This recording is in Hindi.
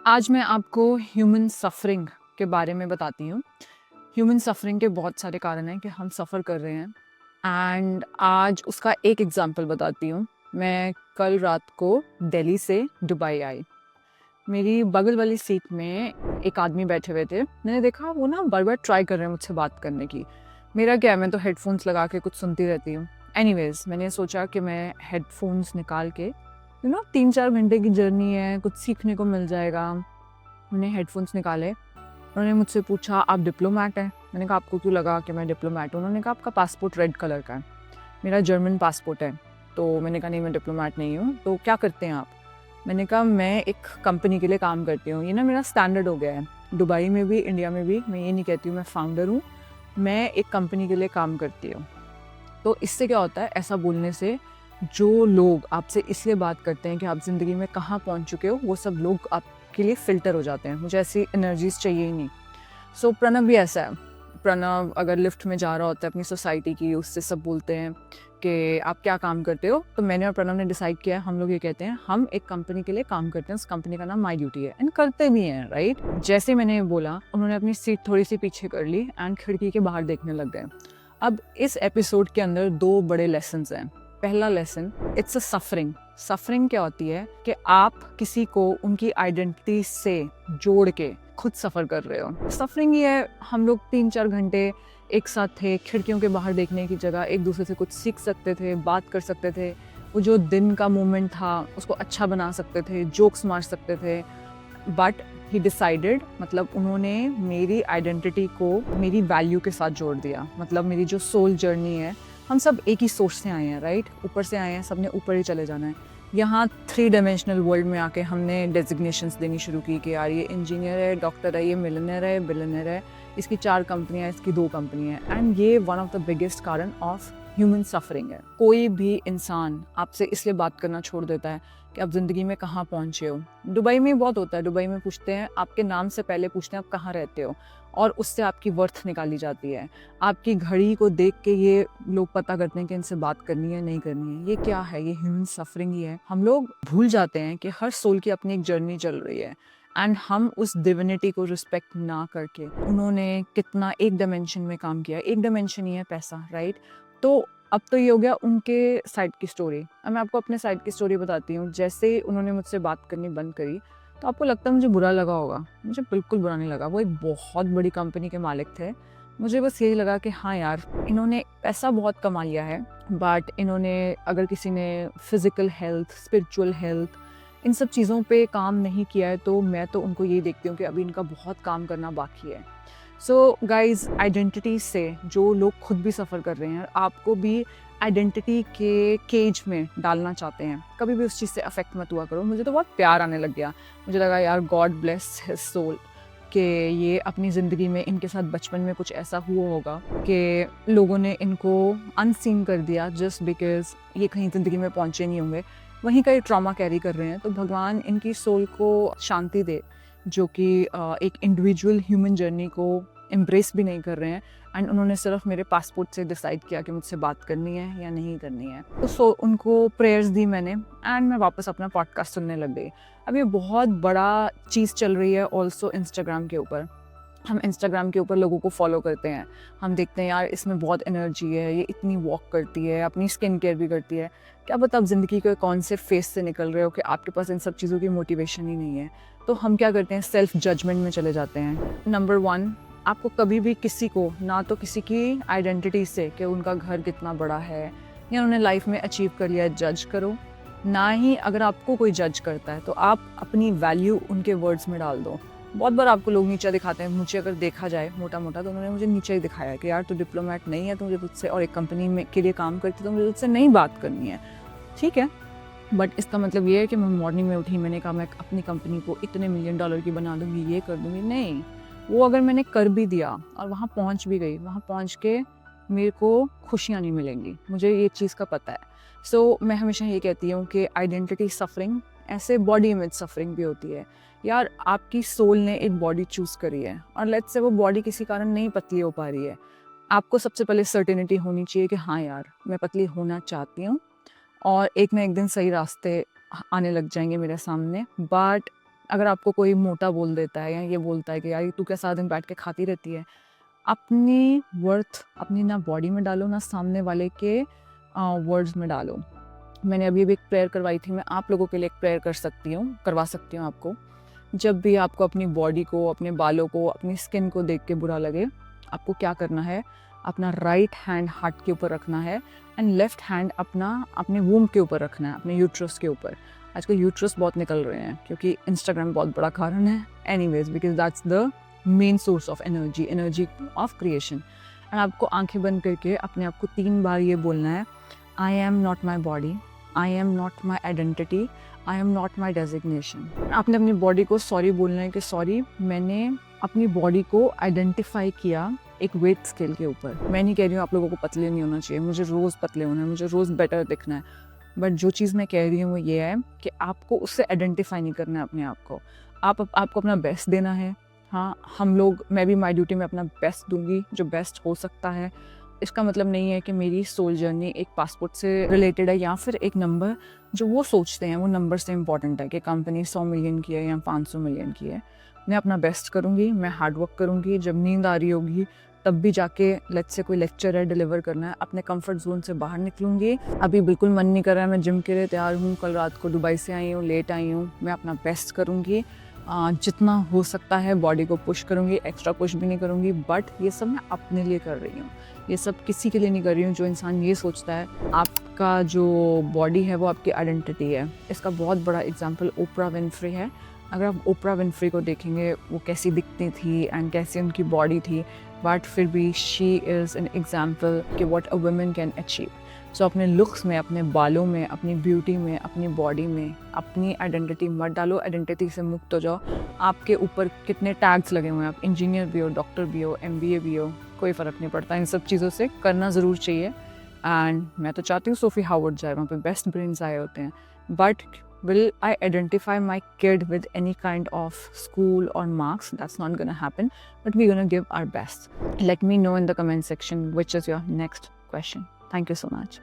आज मैं आपको ह्यूमन सफ़रिंग के बारे में बताती हूँ। ह्यूमन सफ़रिंग के बहुत सारे कारण हैं कि हम सफ़र कर रहे हैं एंड आज उसका एक एग्ज़ाम्पल बताती हूँ। मैं कल रात को दिल्ली से दुबई आई। मेरी बगल वाली सीट में एक आदमी बैठे हुए थे। मैंने देखा वो ना बार-बार ट्राई कर रहे हैं मुझसे बात करने की। मेरा क्या है, मैं तो हेडफ़ोन्स लगा के कुछ सुनती रहती हूँ। एनीवेज़ मैंने सोचा कि मैं हेडफ़ोन्स निकाल के 3-4 घंटे की जर्नी है, कुछ सीखने को मिल जाएगा। मैंने हेडफ़ोन्स निकाले। उन्होंने मुझसे पूछा, आप डिप्लोमैट हैं? मैंने कहा, आपको क्यों लगा कि मैं डिप्लोमैट हूँ? उन्होंने कहा, आपका पासपोर्ट रेड कलर का है। मेरा जर्मन पासपोर्ट है। तो मैंने कहा, नहीं, मैं डिप्लोमैट नहीं हूँ। तो क्या करते हैं आप? मैंने कहा, मैं एक कंपनी के लिए काम करती हूँ। ये ना मेरा स्टैंडर्ड हो गया है। दुबई में भी, इंडिया में भी मैं ये नहीं कहती हूँ मैं फाउंडर हूँ। मैं एक कंपनी के लिए काम करती हूँ। तो इससे क्या होता है, ऐसा बोलने से जो लोग आपसे इसलिए बात करते हैं कि आप ज़िंदगी में कहाँ पहुँच चुके हो, वो सब लोग आपके लिए फ़िल्टर हो जाते हैं। मुझे ऐसी एनर्जीज़ चाहिए ही नहीं। सो प्रणव भी ऐसा है। प्रणव अगर लिफ्ट में जा रहा होता है अपनी सोसाइटी की, उससे सब बोलते हैं कि आप क्या काम करते हो? तो मैंने और प्रणव ने डिसाइड किया है, हम लोग ये कहते हैं, हम एक कंपनी के लिए काम करते हैं, उस कंपनी का नाम माई ड्यूटी है, एंड करते भी हैं, राइट? जैसे मैंने ये बोला, उन्होंने अपनी सीट थोड़ी-सी पीछे कर ली एंड खिड़की के बाहर देखने लग गए। अब इस एपिसोड के अंदर 2 बड़े लेसन्स हैं। पहला lesson, it's a suffering. Suffering क्या होती है कि आप किसी को उनकी आइडेंटिटी से जोड़ के खुद सफ़र कर रहे हो। सफरिंग ये है, हम लोग 3-4 घंटे एक साथ थे, खिड़कियों के बाहर देखने की जगह एक दूसरे से कुछ सीख सकते थे, बात कर सकते थे। वो जो दिन का मोमेंट था उसको अच्छा बना सकते थे, जोक्स मार सकते थे। बट ही डिसाइडेड, मतलब उन्होंने मेरी आइडेंटिटी को मेरी वैल्यू के साथ जोड़ दिया। मतलब मेरी जो सोल जर्नी है, हम सब एक ही सोर्स से आए हैं, राइट? ऊपर से आए हैं, सबने ऊपर ही चले जाना है। यहाँ 3 डायमेंशनल वर्ल्ड में आके हमने डेजिग्नेशंस देनी शुरू की कि यार ये इंजीनियर है, डॉक्टर है, ये मिलियनेयर है, बिलियनेयर है, इसकी 4 कंपनियाँ, इसकी 2 कंपनियाँ हैं। एंड ये वन ऑफ द बिगेस्ट कारण ऑफ ह्यूमन सफरिंग है। कोई भी इंसान आपसे इसलिए बात करना छोड़ देता है कि आप ज़िंदगी में कहाँ पहुँचे हो। दुबई में बहुत होता है, दुबई में पूछते हैं, आपके नाम से पहले पूछते हैं आप कहाँ रहते हो, और उससे आपकी वर्थ निकाली जाती है। आपकी घड़ी को देख के ये लोग पता करते हैं कि इनसे बात करनी है, नहीं करनी है। ये क्या है? ये ह्यूमन सफरिंग ही है। हम लोग भूल जाते हैं कि हर सोल की अपनी एक जर्नी चल रही है एंड हम उस डिविनिटी को रिस्पेक्ट ना करके, उन्होंने कितना एक डायमेंशन में काम किया, एक डायमेंशन ही है पैसा, राइट? तो अब तो ये हो गया उनके साइड की स्टोरी। अब मैं आपको अपने साइड की स्टोरी बताती हूँ। जैसे उन्होंने मुझसे बात करनी बंद करी, तो आपको लगता है मुझे बुरा लगा होगा। मुझे बिल्कुल बुरा नहीं लगा। वो एक बहुत बड़ी कंपनी के मालिक थे। मुझे बस यही लगा कि हाँ यार, इन्होंने पैसा बहुत कमा लिया है, बट इन्होंने, अगर किसी ने फिज़िकल हेल्थ, स्पिरिचुअल हेल्थ, इन सब चीज़ों पे काम नहीं किया है, तो मैं तो उनको यही देखती हूँ कि अभी इनका बहुत काम करना बाकी है। सो गाइज, आइडेंटिटी से जो लोग खुद भी सफ़र कर रहे हैं, आपको भी आइडेंटिटी के केज में डालना चाहते हैं, कभी भी उस चीज़ से अफेक्ट मत हुआ करो। मुझे तो बहुत प्यार आने लग गया। मुझे लगा यार, गॉड ब्लेस हिज सोल, कि ये अपनी ज़िंदगी में इनके साथ बचपन में कुछ ऐसा हुआ होगा कि लोगों ने इनको अनसीन कर दिया जस्ट बिकॉज ये कहीं ज़िंदगी में पहुँचे नहीं होंगे, वहीं का ये ट्रॉमा कैरी कर रहे हैं। तो भगवान इनकी सोल को शांति दे, जो कि एक इंडिविजुअल ह्यूमन जर्नी को एम्ब्रेस भी नहीं कर रहे हैं एंड उन्होंने सिर्फ मेरे पासपोर्ट से डिसाइड किया कि मुझसे बात करनी है या नहीं करनी है। तो उनको प्रेयर्स दी मैंने एंड मैं वापस अपना पॉडकास्ट सुनने लग गई। अब ये बहुत बड़ा चीज़ चल रही है ऑल्सो इंस्टाग्राम के ऊपर। हम इंस्टाग्राम के ऊपर लोगों को फॉलो करते हैं, हम देखते हैं यार इसमें बहुत एनर्जी है, ये इतनी वॉक करती है, अपनी स्किन केयर भी करती है। क्या पता आप ज़िंदगी के कौन से फेस से निकल रहे हो कि आपके पास इन सब चीज़ों की मोटिवेशन ही नहीं है। तो हम क्या करते हैं, सेल्फ जजमेंट में चले जाते हैं। नंबर 1, आपको कभी भी किसी को, ना तो किसी की आइडेंटिटी से कि उनका घर कितना बड़ा है या उन्होंने लाइफ में अचीव कर लिया है, जज करो। ना ही अगर आपको कोई जज करता है तो आप अपनी वैल्यू उनके वर्ड्स में डाल दो। बहुत बार आपको लोग नीचा दिखाते हैं। मुझे अगर देखा जाए मोटा मोटा, तो उन्होंने मुझे नीचा ही दिखाया कि यार तू डिप्लोमेट नहीं है, तो मुझे तुझसे, और एक कंपनी में के लिए काम करती, तो मुझे तुझसे नहीं बात करनी है। ठीक है, बट इसका मतलब ये है कि मैं मॉर्निंग में उठी, मैंने कहा मैं अपनी कंपनी को इतने $1 मिलियन की बना दूंगी, ये कर दूंगी, नहीं। वो अगर मैंने कर भी दिया और वहाँ पहुँच भी गई, वहाँ पहुँच के मेरे को खुशियाँ नहीं मिलेंगी, मुझे ये चीज़ का पता है। सो मैं हमेशा ये कहती हूँ कि आइडेंटिटी सफरिंग, ऐसे बॉडी इमेज सफरिंग भी होती है। यार, आपकी सोल ने एक बॉडी चूज़ करी है और लेट्स से वो बॉडी किसी कारण नहीं पतली हो पा रही है। आपको सबसे पहले सर्टेनिटी होनी चाहिए कि हाँ यार, मैं पतली होना चाहती हूँ और एक ना एक दिन सही रास्ते आने लग जाएंगे मेरे सामने। बट अगर आपको कोई मोटा बोल देता है या ये बोलता है कि यार तू क्या सारा दिन बैठ के खाती रहती है, अपनी वर्थ अपनी ना बॉडी में डालो ना सामने वाले के वर्ड्स में डालो। मैंने अभी भी एक प्रेयर करवाई थी, मैं आप लोगों के लिए एक प्रेयर करवा सकती हूँ आपको। जब भी आपको अपनी बॉडी को, अपने बालों को, अपनी स्किन को देख के बुरा लगे, आपको क्या करना है, अपना राइट हैंड हार्ट के ऊपर रखना है एंड लेफ्ट हैंड अपने वूम के ऊपर रखना है, अपने यूट्रस के ऊपर। आजकल यूट्रस बहुत निकल रहे हैं क्योंकि इंस्टाग्राम बहुत बड़ा कारण है, anyways because that's the main source of energy of creation. And आपको आंखें बंद करके अपने आप को 3 बार ये बोलना है, I am not my body, I am not my identity, I am not my designation. आपने अपनी बॉडी को सॉरी बोलना है कि सॉरी, मैंने अपनी बॉडी को आइडेंटिफाई किया एक वेट स्केल के ऊपर। मैं नहीं कह रही हूँ आप लोगों को पतले नहीं होना चाहिए, मुझे रोज़ पतले होना है, मुझे रोज़ बेटर दिखना है, बट जो चीज़ मैं कह रही हूँ वो ये है कि आपको उससे आइडेंटिफाई नहीं करना है अपने आप को। आपको अपना बेस्ट देना है। हाँ, मैं भी माई ड्यूटी में अपना बेस्ट दूंगी, जो बेस्ट हो सकता है। इसका मतलब नहीं है कि मेरी सोल जर्नी एक पासपोर्ट से रिलेटेड है या फिर एक नंबर जो वो सोचते हैं वो नंबर से इम्पॉर्टेंट है कि कंपनी 100 मिलियन की है या 500 मिलियन की है। मैं अपना बेस्ट करूँगी, मैं हार्ड वर्क करूँगी। जब नींद आ रही होगी तब भी जाके लेट्स से कोई लेक्चर है डिलीवर करना है, अपने कंफर्ट जोन से बाहर निकलूँगी। अभी बिल्कुल मन नहीं कर रहा है, मैं जिम के लिए तैयार हूँ, कल रात को दुबई से आई हूँ, लेट आई हूँ, मैं अपना बेस्ट करूँगी। जितना हो सकता है बॉडी को पुश करूँगी, एक्स्ट्रा पुश भी नहीं करूँगी, बट ये सब मैं अपने लिए कर रही हूँ, ये सब किसी के लिए नहीं कर रही हूँ। जो इंसान ये सोचता है आपका जो बॉडी है वो आपकी आइडेंटिटी है, इसका बहुत बड़ा एग्जाम्पल ओपरा विनफ्री है। अगर आप ओपरा विनफ्री को देखेंगे वो कैसी दिखती थी एंड कैसी उनकी बॉडी थी, बट फिर भी शी इज़ एन एग्जाम्पल कि what a woman can achieve. So अपने लुक्स में, अपने बालों में, अपनी ब्यूटी में, अपनी बॉडी में अपनी आइडेंटिटी मत डालो, आइडेंटिटी से मुक्त हो जाओ। आपके ऊपर कितने टैग्स लगे हुए हैं, आप इंजीनियर भी हो, डॉक्टर भी हो, MBA भी हो, कोई फ़र्क नहीं पड़ता। इन सब चीज़ों से करना ज़रूर चाहिए। एंड मैं तो चाहती हूँ सोफ़ी हावर्ड जाए, वहाँ पे बेस्ट ब्रेन्स आए होते हैं, but will I identify my kid with any kind of school or marks? That's not gonna happen, but we're gonna give our best. Let me know in the comment section which is your next question. Thank you so much.